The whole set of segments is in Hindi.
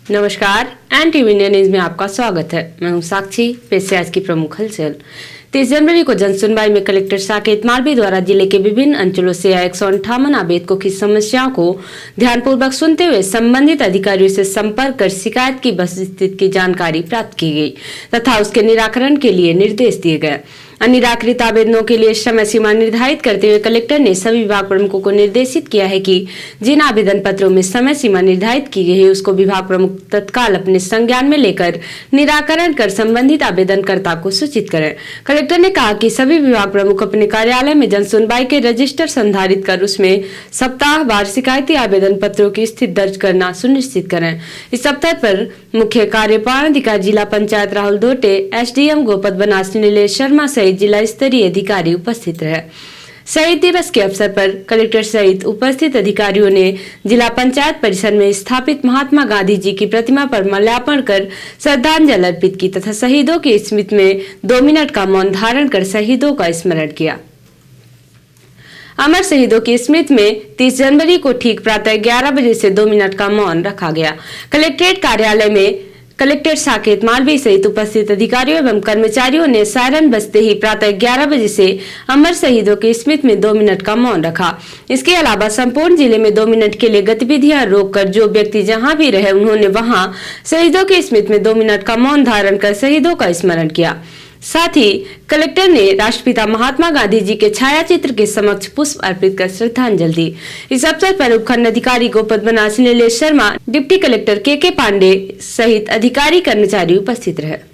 नमस्कार, NTV इंडिया न्यूज में आपका स्वागत है। मैं हूं साक्षी। पेश है आज की प्रमुख हलचल। 30 जनवरी को जनसुनवाई में कलेक्टर साकेत मालवीय द्वारा जिले के विभिन्न अंचलों से आए 158 आवेदकों की समस्याओं को ध्यानपूर्वक सुनते हुए संबंधित अधिकारियों से संपर्क कर शिकायत की वस्तुस्थिति की जानकारी प्राप्त की गई तथा उसके निराकरण के लिए निर्देश दिए गए। अनिराकृत आवेदनों के लिए समय सीमा निर्धारित करते हुए कलेक्टर ने सभी विभाग प्रमुखों को निर्देशित किया है कि जिन आवेदन पत्रों में समय सीमा निर्धारित की गई है उसको विभाग प्रमुख तत्काल अपने संज्ञान में लेकर निराकरण कर संबंधित आवेदनकर्ता को सूचित करें। कलेक्टर ने कहा कि सभी विभाग प्रमुख अपने कार्यालय में जनसुनवाई के रजिस्टर संधारित कर उसमें सप्ताहवार शिकायती आवेदन पत्रों की स्थिति दर्ज करना सुनिश्चित करें। इस अवसर पर मुख्य कार्यपालन अधिकारी जिला पंचायत राहुल धोटे, SDM गोपद बनास नीलेश शर्मा सहित जिला स्तरीय अधिकारी उपस्थित रहे। शहीद दिवस के अवसर पर कलेक्टर सहित उपस्थित अधिकारियों ने जिला पंचायत परिसर में स्थापित महात्मा गांधी जी की प्रतिमा पर माल्यार्पण कर श्रद्धांजलि अर्पित की तथा शहीदों की स्मृति में 2 मिनट का मौन धारण कर शहीदों का स्मरण किया। अमर शहीदों की स्मृति में 30 जनवरी को ठीक प्रातः 11 बजे से 2 मिनट का मौन रखा गया। कलेक्ट्रेट कार्यालय में कलेक्टर साकेत मालवीय सहित उपस्थित अधिकारियों एवं कर्मचारियों ने सायरन बजते ही प्रातः 11 बजे से अमर शहीदों की स्मृति में 2 मिनट का मौन रखा। इसके अलावा संपूर्ण जिले में 2 मिनट के लिए गतिविधियां रोककर जो व्यक्ति जहां भी रहे उन्होंने वहां शहीदों की स्मृति में 2 मिनट का मौन धारण कर शहीदों का स्मरण किया। साथ ही कलेक्टर ने राष्ट्रपिता महात्मा गांधी जी के छायाचित्र के समक्ष पुष्प अर्पित कर श्रद्धांजलि दी। इस अवसर पर उपखंड अधिकारी गोपद बनास नीलेश शर्मा, डिप्टी कलेक्टर के पांडे सहित अधिकारी कर्मचारी उपस्थित रहे।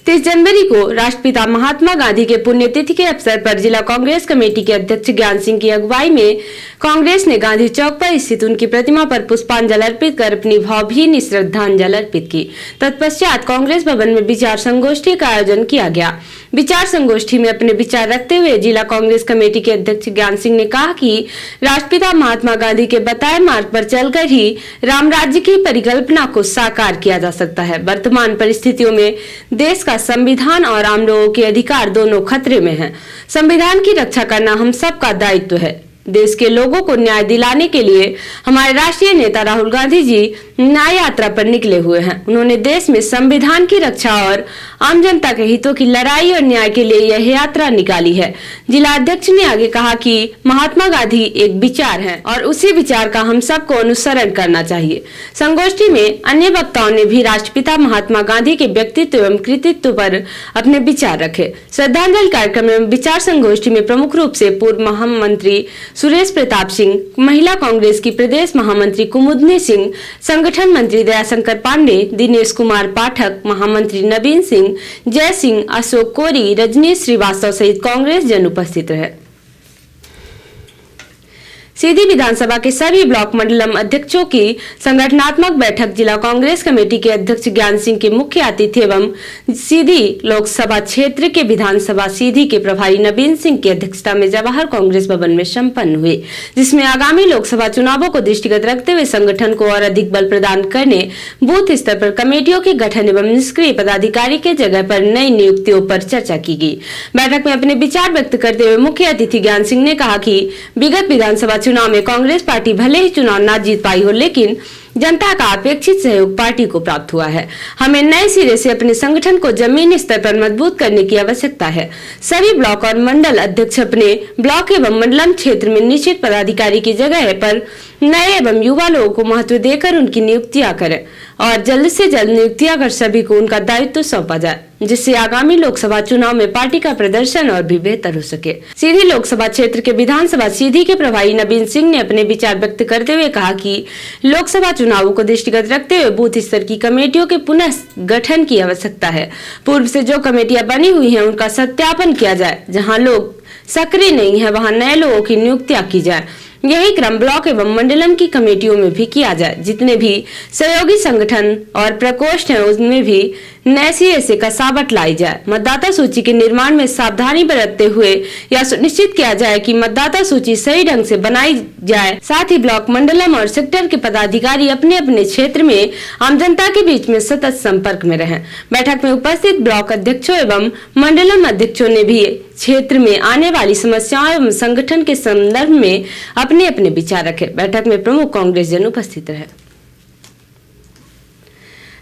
30 जनवरी को राष्ट्रपिता महात्मा गांधी के पुण्यतिथि के अवसर पर जिला कांग्रेस कमेटी के अध्यक्ष ज्ञान सिंह की अगुवाई में कांग्रेस ने गांधी चौक पर स्थित उनकी प्रतिमा पर पुष्पांजलि अर्पित कर अपनी भावभीनी श्रद्धांजलि अर्पित की। तत्पश्चात कांग्रेस भवन में विचार संगोष्ठी का आयोजन किया गया। विचार संगोष्ठी में अपने विचार रखते हुए जिला कांग्रेस कमेटी के अध्यक्ष ज्ञान सिंह ने कहा कि राष्ट्रपिता महात्मा गांधी के बताए मार्ग पर चलकर ही राम राज्य की परिकल्पना को साकार किया जा सकता है। वर्तमान परिस्थितियों में देश का संविधान और आम लोगों के अधिकार दोनों खतरे में हैं। संविधान की रक्षा करना हम सबका दायित्व है। देश के लोगों को न्याय दिलाने के लिए हमारे राष्ट्रीय नेता राहुल गांधी जी न्याय यात्रा पर निकले हुए हैं। उन्होंने देश में संविधान की रक्षा और आम जनता के हितों की लड़ाई और न्याय के लिए यह यात्रा निकाली है। जिला अध्यक्ष ने आगे कहा कि महात्मा गांधी एक विचार है और उसी विचार का हम सबको अनुसरण करना चाहिए। संगोष्ठी में अन्य वक्ताओं ने भी राष्ट्रपिता महात्मा गांधी के व्यक्तित्व एवं कृतित्व पर अपने विचार रखे। श्रद्धांजलि कार्यक्रम में विचार संगोष्ठी में प्रमुख रूप से पूर्व महामंत्री सुरेश प्रताप सिंह, महिला कांग्रेस की प्रदेश महामंत्री कुमुदनी सिंह, संगठन मंत्री दयाशंकर पांडे, दिनेश कुमार पाठक, महामंत्री नवीन सिंह, जय सिंह, अशोक कोरी, रजनीश श्रीवास्तव सहित कांग्रेस जन उपस्थित रहे। सीधी विधानसभा के सभी ब्लॉक मंडलम अध्यक्षों की संगठनात्मक बैठक जिला कांग्रेस कमेटी के अध्यक्ष ज्ञान सिंह के मुख्य अतिथि एवं सीधी लोकसभा क्षेत्र के विधानसभा सीधी के प्रभारी नवीन सिंह की अध्यक्षता में जवाहर कांग्रेस भवन में संपन्न हुई, जिसमें आगामी लोकसभा चुनावों को दृष्टिगत रखते हुए संगठन को और अधिक बल प्रदान करने, बूथ स्तर पर कमेटियों के गठन एवं निष्क्रिय पदाधिकारी के जगह पर नई नियुक्तियों पर चर्चा की गई। बैठक में अपने विचार व्यक्त करते हुए मुख्य अतिथि ज्ञान सिंह ने कहा कि विगत विधानसभा चुनाव में कांग्रेस पार्टी भले ही चुनाव न जीत पाई हो, लेकिन जनता का अपेक्षित सहयोग पार्टी को प्राप्त हुआ है। हमें नए सिरे से अपने संगठन को जमीनी स्तर पर मजबूत करने की आवश्यकता है। सभी ब्लॉक और मंडल अध्यक्ष अपने ब्लॉक एवं मंडलम क्षेत्र में निश्चित पदाधिकारी की जगह पर नए एवं युवा लोगों को महत्व देकर उनकी नियुक्तियां करें और जल्द से जल्द नियुक्तियां कर सभी को उनका दायित्व सौंपा जाए, जिससे आगामी लोकसभा चुनाव में पार्टी का प्रदर्शन और भी बेहतर हो सके। सीधी लोकसभा क्षेत्र के विधानसभा सीधी के प्रभारी नवीन सिंह ने अपने विचार व्यक्त करते हुए कहा कि लोकसभा चुनावों को दृष्टिगत रखते हुए बूथ स्तर की कमेटियों के पुनः गठन की आवश्यकता है। पूर्व से जो कमेटियां बनी हुई हैं उनका सत्यापन किया जाए। जहां लोग सक्रिय नहीं है वहां नए लोगों की नियुक्तियां की जाए। यही क्रम ब्लॉक एवं मंडलम की कमेटियों में भी किया जाए। जितने भी सहयोगी संगठन और प्रकोष्ठ हैं उनमें भी नए सिरे से कसावट लाई जाए। मतदाता सूची के निर्माण में सावधानी बरतते हुए यह सुनिश्चित किया जाए कि मतदाता सूची सही ढंग से बनाई जाए। साथ ही ब्लॉक, मंडलम और सेक्टर के पदाधिकारी अपने अपने क्षेत्र में आम जनता के बीच में सतत संपर्क में रहें। बैठक में उपस्थित ब्लॉक अध्यक्षों एवं मंडलम अध्यक्षों ने भी क्षेत्र में आने वाली समस्याओं एवं संगठन के संदर्भ में अपने अपने विचार रखे। बैठक में प्रमुख कांग्रेस जन उपस्थित रहे।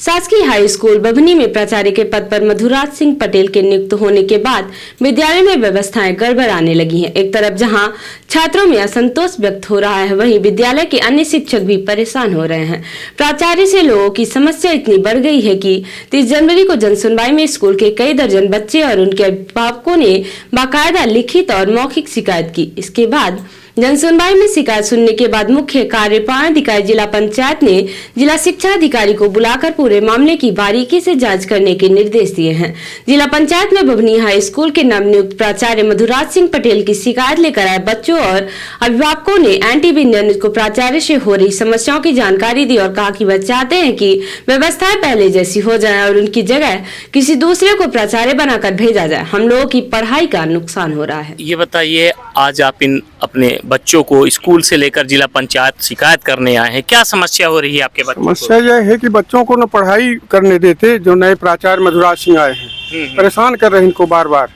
शासकीय हाई स्कूल बभनी में प्राचार्य के पद पर मधुराज सिंह पटेल के नियुक्त होने के बाद विद्यालय में व्यवस्थाएं गड़बड़ आने लगी हैं। एक तरफ जहां छात्रों में असंतोष व्यक्त हो रहा है, वहीं विद्यालय के अन्य शिक्षक भी परेशान हो रहे हैं। प्राचार्य से लोगों की समस्या इतनी बढ़ गई है कि 30 जनवरी को जनसुनवाई में स्कूल के कई दर्जन बच्चे और उनके अभिभावकों ने बाकायदा लिखित और मौखिक शिकायत की। इसके बाद जनसुनवाई में शिकायत सुनने के बाद मुख्य कार्यपालन अधिकारी जिला पंचायत ने जिला शिक्षा अधिकारी को बुलाकर पूरे मामले की बारीकी से जांच करने के निर्देश दिए हैं। जिला पंचायत में बभनी हाई स्कूल के नवनियुक्त प्राचार्य मधुराज सिंह पटेल की शिकायत लेकर आए बच्चों और अभिभावकों ने एनटीवी न्यूज को प्राचार्य से हो रही समस्याओं की जानकारी दी और कहा कि वह चाहते हैं कि व्यवस्थाएं पहले जैसी हो जाए और उनकी जगह किसी दूसरे को प्राचार्य बनाकर भेजा जाए। हम लोगों की पढ़ाई का नुकसान हो रहा है। ये बताइए, आज आप अपने बच्चों को स्कूल से लेकर जिला पंचायत शिकायत करने आए हैं, क्या समस्या हो रही है आपके बच्चों को? समस्या यह है कि बच्चों को न पढ़ाई करने देते। जो नए प्राचार्य मधुराज सिंह आए हैं परेशान कर रहे हैं इनको, बार बार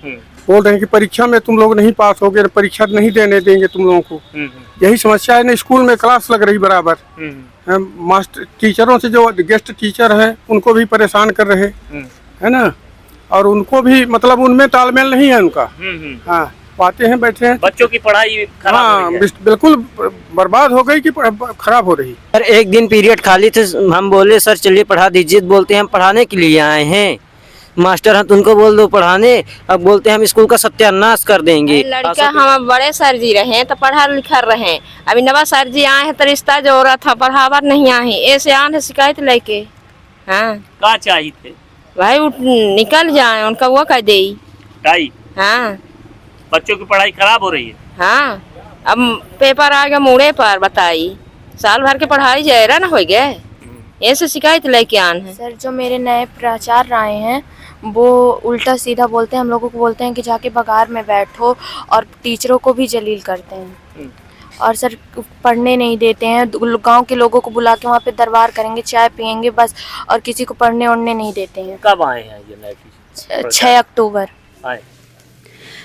बोल रहे हैं कि परीक्षा में तुम लोग नहीं पास होगे, परीक्षा नहीं देने देंगे तुम लोगों को। यही समस्या है। न स्कूल में क्लास लग रही बराबर, मास्टर टीचरों से जो गेस्ट टीचर हैं उनको भी परेशान कर रहे है ना, और उनको भी मतलब उनमें तालमेल नहीं है उनका। हाँ, पाते हैं बैठे हैं, बच्चों की पढ़ाई खराब हो रही है। बिल्कुल बर्बाद हो गई कि खराब हो रही। सर एक दिन पीरियड खाली थे, हम बोले सर चलिए पढ़ा दीजिए, बोलते हैं हम पढ़ाने के लिए आए हैं, मास्टर हैं तो उनको बोल दो पढ़ाने, अब बोलते हैं हम स्कूल का सत्यानाश कर देंगे। लड़का हम बड़े सर जी रहे तो पढ़ा लिखा रहे, अभी नवा सर जी आए हैं तो रिश्ता जो रहा था पढ़ावा नहीं आए, ऐसे आए शिकायत लेके। हाँ, क्या चाहिए थे भाई निकल जाए, उनका वो कह दे। हाँ, बच्चों की पढ़ाई खराब हो रही है। हाँ, अब पेपर आ गया मुड़े पर, बताई साल भर के पढ़ाई जायरा ना हो गए, ऐसे शिकायत लेके आन है। सर जो मेरे नए प्राचार्य आए हैं वो उल्टा सीधा बोलते हैं, हम लोगों को बोलते हैं कि जाके बगार में बैठो, और टीचरों को भी जलील करते हैं। और सर पढ़ने नहीं देते हैं, गांव के लोगों को बुला के वहाँ पे दरबार करेंगे, चाय पियेंगे बस, और किसी को पढ़ने उड़ने नहीं देते हैं। कब आए हैं ये नए? 6 अक्टूबर।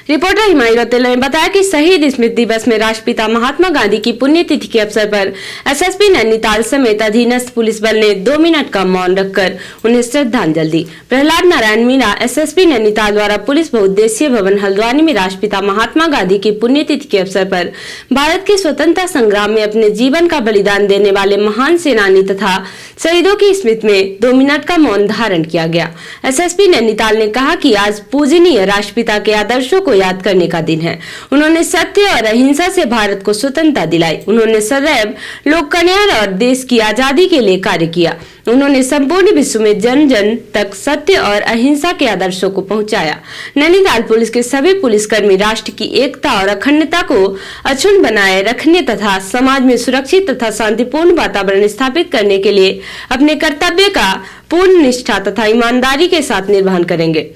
रिपोर्टर हिमायत रतेला ने बताया कि शहीद स्मृति दिवस में राष्ट्रपिता महात्मा गांधी की पुण्यतिथि के अवसर पर एसएसपी नैनीताल समेत अधीनस्थ पुलिस बल ने 2 मिनट का मौन रखकर उन्हें श्रद्धांजलि दी। प्रहलाद नारायण मीणा एसएसपी नैनीताल द्वारा पुलिस बहुउद्देशीय भवन हल्द्वानी में राष्ट्रपिता महात्मा गांधी की पुण्यतिथि के अवसर पर भारत के स्वतंत्रता संग्राम में अपने जीवन का बलिदान देने वाले महान सेनानी तथा शहीदों की स्मृति में 2 मिनट का मौन धारण किया गया। एसएसपी नैनीताल ने कहा कि आज पूजनीय राष्ट्रपिता के आदर्शों को याद करने का दिन है। उन्होंने सत्य और अहिंसा से भारत को स्वतंत्रता दिलाई। उन्होंने सदैव लोक कल्याण और देश की आजादी के लिए कार्य किया। उन्होंने संपूर्ण विश्व में जन जन तक सत्य और अहिंसा के आदर्शों को पहुंचाया। नैनीताल पुलिस के सभी पुलिसकर्मी राष्ट्र की एकता और अखंडता को अक्षुण्ण बनाए रखने तथा समाज में सुरक्षित तथा शांतिपूर्ण वातावरण स्थापित करने के लिए अपने कर्तव्य का पूर्ण निष्ठा तथा ईमानदारी के साथ निर्वहन करेंगे।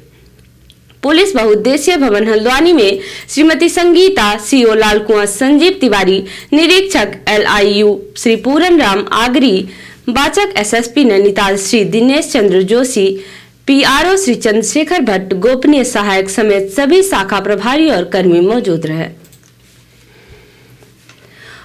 पुलिस बहुउद्देशीय भवन हल्द्वानी में श्रीमती संगीता सीओ लाल कुंवर, संजीव तिवारी निरीक्षक LIU श्री पूरन राम आगरी, वाचक एसएसपी नैनीताल श्री दिनेश चंद्र जोशी, PRO श्री चंद्रशेखर भट्ट, गोपनीय सहायक समेत सभी शाखा प्रभारी और कर्मी मौजूद रहे।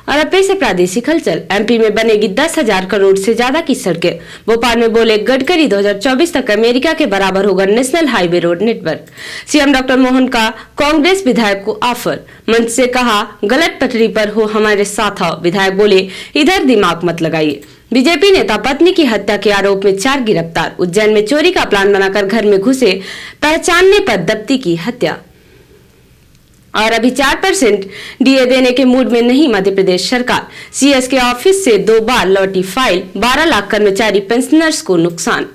और अब से प्रादेशिक हलचल। MP में बनेगी 10,000 करोड़ से ज्यादा की सड़कें। भोपाल में बोले गडकरी 2024 तक अमेरिका के बराबर होगा national highway road network. CM doctor Mohan का कांग्रेस विधायक को ऑफर। मंच से कहा गलत पटरी पर हो हमारे साथ आओ। विधायक बोले इधर दिमाग मत लगाइए। बीजेपी नेता पत्नी की हत्या के आरोप में 4 गिरफ्तार। उज्जैन में चोरी का प्लान बनाकर घर में घुसे, पहचानने पर दबती की हत्या। और अभी 4% डीए देने के मूड में नहीं मध्य प्रदेश सरकार। CS के ऑफिस से 2 बार लौटी फाइल, 12 लाख कर्मचारी पेंशनर्स को नुकसान।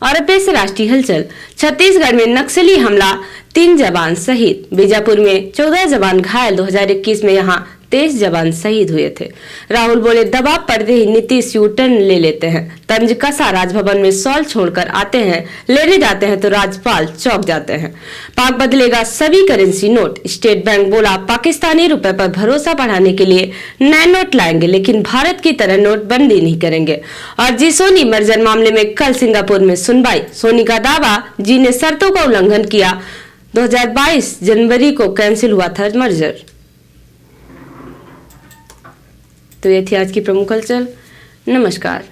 और अब से राष्ट्रीय हलचल। छत्तीसगढ़ में नक्सली हमला, 3 जवान शहीद। बीजापुर में 14 जवान घायल। 2021 में यहां 23 जवान शहीद हुए थे। राहुल बोले दबाव पड़ते ही नीतीश यू टर्न ले लेते हैं। तंज कसा राजभवन में सॉल छोड़कर आते हैं, लेने जाते हैं तो राज्यपाल चौंक जाते हैं। पाक बदलेगा सभी करेंसी नोट। स्टेट बैंक बोला पाकिस्तानी रुपए पर भरोसा बढ़ाने के लिए नए नोट लाएंगे, लेकिन भारत की तरह नोटबंदी नहीं करेंगे। और जी सोनी मर्जर मामले में कल सिंगापुर में सुनवाई। सोनी का दावा, जी ने शर्तों का उल्लंघन किया। 2022 जनवरी को कैंसिल हुआ था मर्जर। तो ये थी आज की प्रमुख हलचल। नमस्कार।